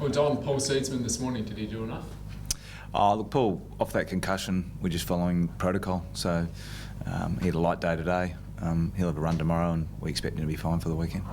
Well, Don, Paul Seedsman this morning, did he do enough? Look, Paul, off that concussion, we're just following protocol. So he had a light day today. He'll have a run tomorrow, and we expect him to be fine for the weekend.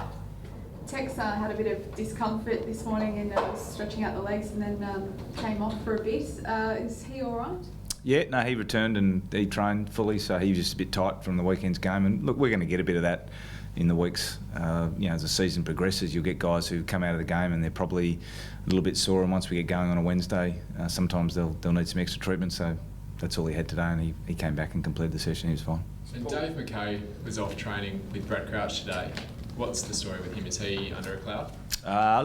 Tex had a bit of discomfort this morning and was stretching out the legs and then came off for a bit. Is he all right? Yeah, no, he returned and he trained fully, so he was just a bit tight from the weekend's game. And look, we're going to get a bit of that in the weeks. As the season progresses, you'll get guys who come out of the game and they're probably a little bit sore. And once we get going on a Wednesday, sometimes they'll need some extra treatment. So that's all he had today, and he came back and completed the session. He was fine. And Dave McKay was off training with Brad Crouch today. What's the story with him? Is he under a cloud?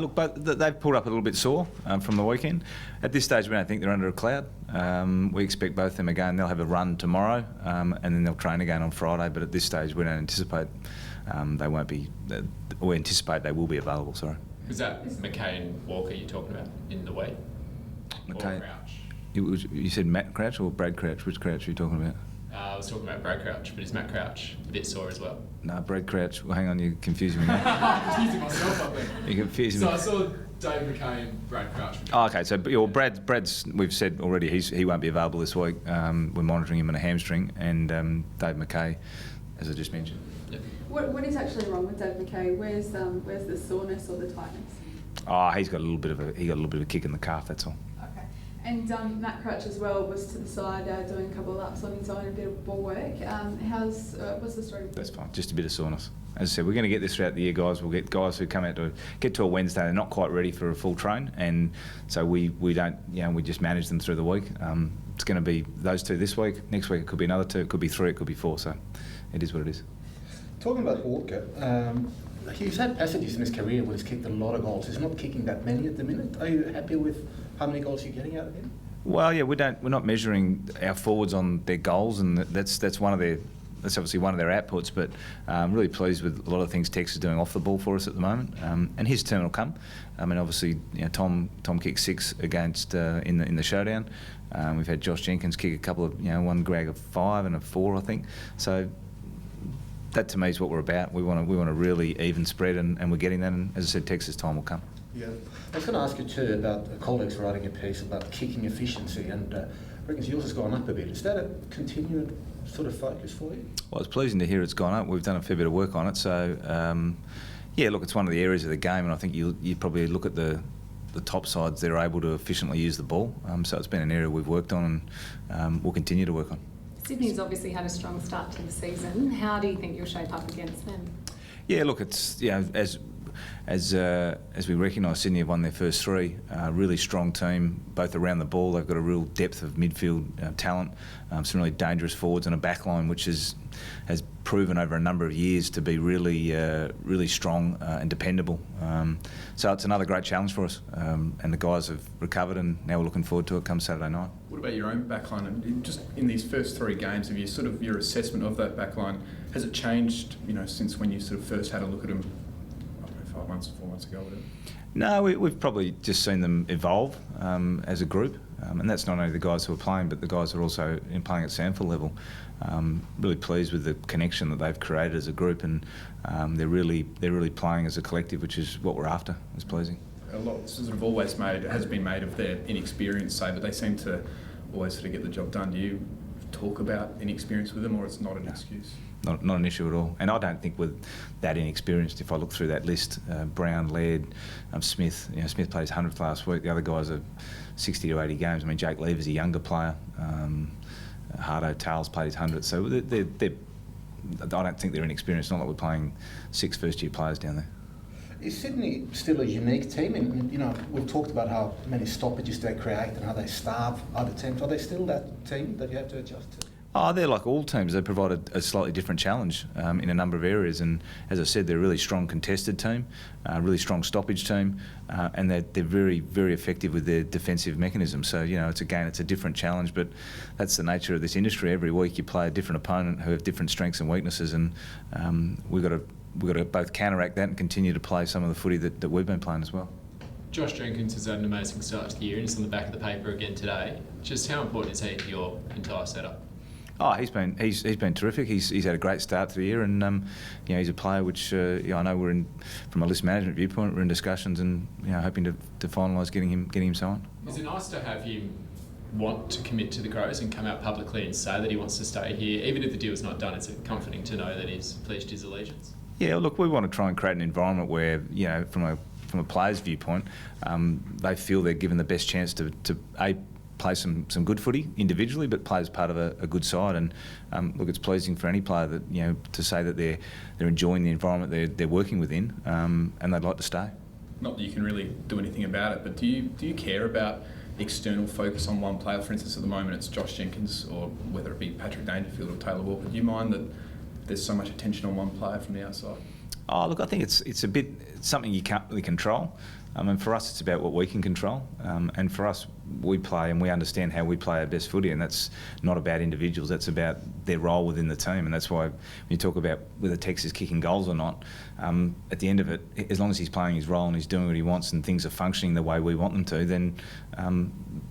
Look, but they've pulled up a little bit sore from the weekend. At this stage, we don't think they're under a cloud. We expect both of them again. They'll have a run tomorrow, and then they'll train again on Friday. But at this stage, we don't anticipate they won't be. We anticipate they will be available. Sorry. Was that McKay and Walker you're talking about in the week? McKay. Or Crouch? You said Matt Crouch or Brad Crouch? Which Crouch are you talking about? I was talking about Brad Crouch, but is Matt Crouch a bit sore as well? No, Brad Crouch. Well, hang on, you're confusing me now. I'm confusing myself, I think. You're confusing me. So I saw Dave McKay and Brad Crouch. Oh, okay, so Brad's, we've said already, he won't be available this week. We're monitoring him on a hamstring, and Dave McKay, as I just mentioned. Yep. What is actually wrong with Dave McKay? Where's the soreness or the tightness? He's got a little bit of a kick in the calf. That's all. Okay. And Matt Crouch as well was to the side doing a couple of laps on his own, a bit of ball work. What's the story? That's fine. Just a bit of soreness. As I said, we're going to get this throughout the year, guys. We'll get guys who come out to get to a Wednesday. They're not quite ready for a full train, and so we don't. We just manage them through the week. It's going to be those two this week. Next week it could be another two. It could be three. It could be four. So it is what it is. Talking about Walker, he's had passages in his career where he's kicked a lot of goals. He's not kicking that many at the minute. Are you happy with how many goals you're getting out of him? Well, yeah, we're not measuring our forwards on their goals, and that's obviously one of their outputs. But I'm really pleased with a lot of things Tex is doing off the ball for us at the moment, and his turn will come. I mean, obviously, Tom kicked 6 against in the showdown. We've had Josh Jenkins kick a couple of one grag of 5 and a 4, I think. So that to me is what we're about. We want a really even spread, and we're getting that. And as I said, Tex's time will come. Yeah, I was going to ask you too about colleagues writing a piece about kicking efficiency, and I reckon yours has gone up a bit. Is that a continued sort of focus for you? Well, it's pleasing to hear it's gone up. We've done a fair bit of work on it. So, look, it's one of the areas of the game, and I think you probably look at the top sides, they're able to efficiently use the ball. So it's been an area we've worked on, and we'll continue to work on. Sydney's obviously had a strong start to the season. How do you think you'll shape up against them? Yeah, look, it's as we recognise, Sydney have won their first 3. Really strong team, both around the ball. They've got a real depth of midfield talent, some really dangerous forwards, and a backline which has proven over a number of years to be really strong and dependable. So it's another great challenge for us, and the guys have recovered, and now we're looking forward to it come Saturday night. What about your own backline? And just in these first 3 games, have you your assessment of that backline, has it changed? Since when you sort of first had a look at them, 4 months ago, whatever? No, we've probably just seen them evolve as a group, and that's not only the guys who are playing, but the guys who are also playing at SANFL level. Really pleased with the connection that they've created as a group, and they're really playing as a collective, which is what we're after. It's pleasing. A lot has been made of their inexperience, say, but they seem to always sort of get the job done. Do you talk about inexperience with them, or it's not an excuse? Not an issue at all. And I don't think we're that inexperienced. If I look through that list, Brown, Laird, Smith. Smith played his 100th last week. The other guys are 60 to 80 games. I mean, Jake Lever's a younger player. Hardo Tales played his 100th. So I don't think they're inexperienced. Not like we're playing 6 first-year players down there. Is Sydney still a unique team? And we've talked about how many stoppages they create and how they starve other teams. Are they still that team that you have to adjust to? They're like all teams. They provide a slightly different challenge in a number of areas. And as I said, they're a really strong contested team, really strong stoppage team, and they're very, very effective with their defensive mechanism. So, it's a different challenge, but that's the nature of this industry. Every week you play a different opponent who have different strengths and weaknesses, and we've got to both counteract that and continue to play some of the footy that we've been playing as well. Josh Jenkins has had an amazing start to the year, and he's on the back of the paper again today. Just how important is he to your entire setup? Oh, he's been terrific. He's had a great start to the year, and he's a player which I know we're in, from a list management viewpoint, we're in discussions and hoping to finalise getting him signed. Is it nice to have him want to commit to the Crows and come out publicly and say that he wants to stay here, even if the deal's not done? It's comforting to know that he's pledged his allegiance. Yeah, look, we want to try and create an environment where from a player's viewpoint, they feel they're given the best chance to play some good footy individually, but play as part of a good side. And look, it's pleasing for any player that to say that they're enjoying the environment they're working within, and they'd like to stay. Not that you can really do anything about it, but do you care about external focus on one player? For instance, at the moment it's Josh Jenkins, or whether it be Patrick Dangerfield or Taylor Walker. Do you mind that there's so much attention on one player from the outside? Oh, look, I think it's something you can't really control. For us, it's about what we can control. And for us, we play and we understand how we play our best footy, and that's not about individuals. That's about their role within the team. And that's why when you talk about whether Tex is kicking goals or not, at the end of it, as long as he's playing his role and he's doing what he wants and things are functioning the way we want them to, then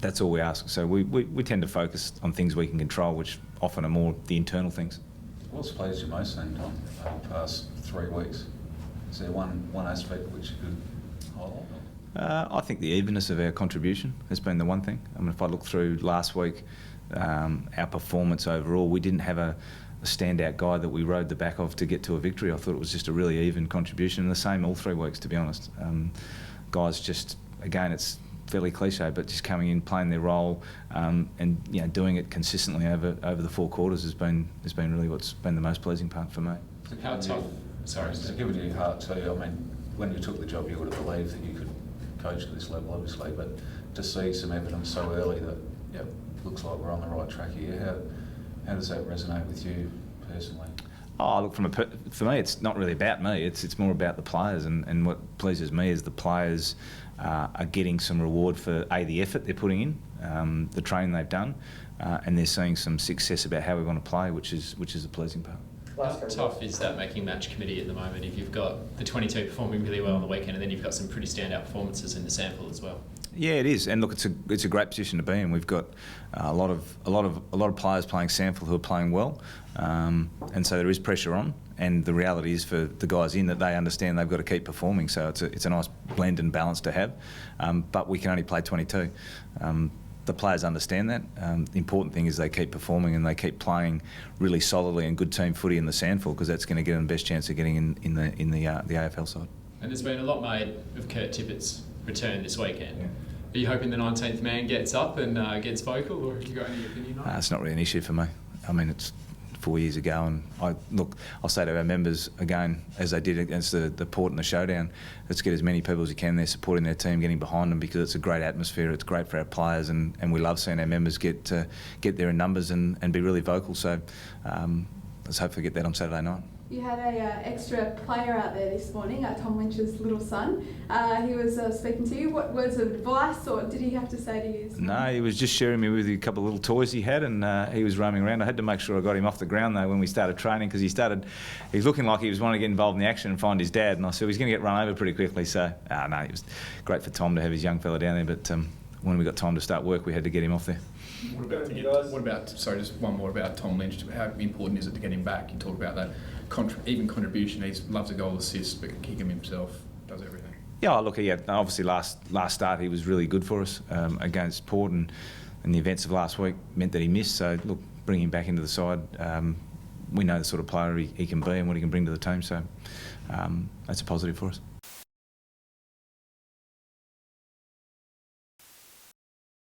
that's all we ask. So we tend to focus on things we can control, which often are more the internal things. What's pleased you most then, Tom, over the past 3 weeks? Is there one aspect which you could highlight? I think the evenness of our contribution has been the one thing. If I look through last week, our performance overall, we didn't have a standout guy that we rode the back of to get to a victory. I thought it was just a really even contribution, and the same all 3 weeks, to be honest. Guys just, again, it's fairly cliche, but just coming in, playing their role, and doing it consistently over the 4 quarters has been really what's been the most pleasing part for me. How tough? Sorry. To give it your heart too. When you took the job, you would have believed that you could coach at this level, obviously, but to see some evidence so early that looks like we're on the right track here. How does that resonate with you personally? Oh, look, for me, it's not really about me. It's more about the players, and what pleases me is the players are getting some reward for the effort they're putting in, the training they've done, and they're seeing some success about how we want to play, which is a pleasing part. How tough is that making match committee at the moment if you've got the 22 performing really well on the weekend and then you've got some pretty standout performances in the sample as well? Yeah, it is, and look, it's a great position to be in. We've got a lot of players playing sample who are playing well, and so there is pressure on. And the reality is for the guys in that they understand they've got to keep performing. So it's a nice blend and balance to have, but we can only play 22. The players understand that. The important thing is they keep performing and they keep playing really solidly and good team footy in the SANFL, because that's going to give them the best chance of getting in the AFL side. And there's been a lot made of Kurt Tippett's return this weekend. Yeah. Are you hoping the 19th man gets up and gets vocal, or have you got any opinion on it? It's not really an issue for me. It's 4 years ago, and I'll say to our members again, as they did against the Port and the Showdown, let's get as many people as you can there supporting their team, getting behind them, because it's a great atmosphere, it's great for our players, and we love seeing our members get there in numbers and be really vocal. So let's hopefully get that on Saturday night. You had a extra player out there this morning, Tom Lynch's little son. He was speaking to you. What words of advice, or did he have to say to you? No, he was just sharing me with a couple of little toys he had, and he was roaming around. I had to make sure I got him off the ground though when we started training, because he's looking like he was wanting to get involved in the action and find his dad, and I said he's going to get run over pretty quickly. So no, it was great for Tom to have his young fella down there, but when we got time to start work, we had to get him off there. Just one more about Tom Lynch. How important is it to get him back? You talked about that even contribution. He loves a goal assist, but can kick him himself, does everything. Yeah, look, obviously last start he was really good for us against Port, and the events of last week meant that he missed. So look, bring him back into the side. We know the sort of player he can be and what he can bring to the team. So that's a positive for us.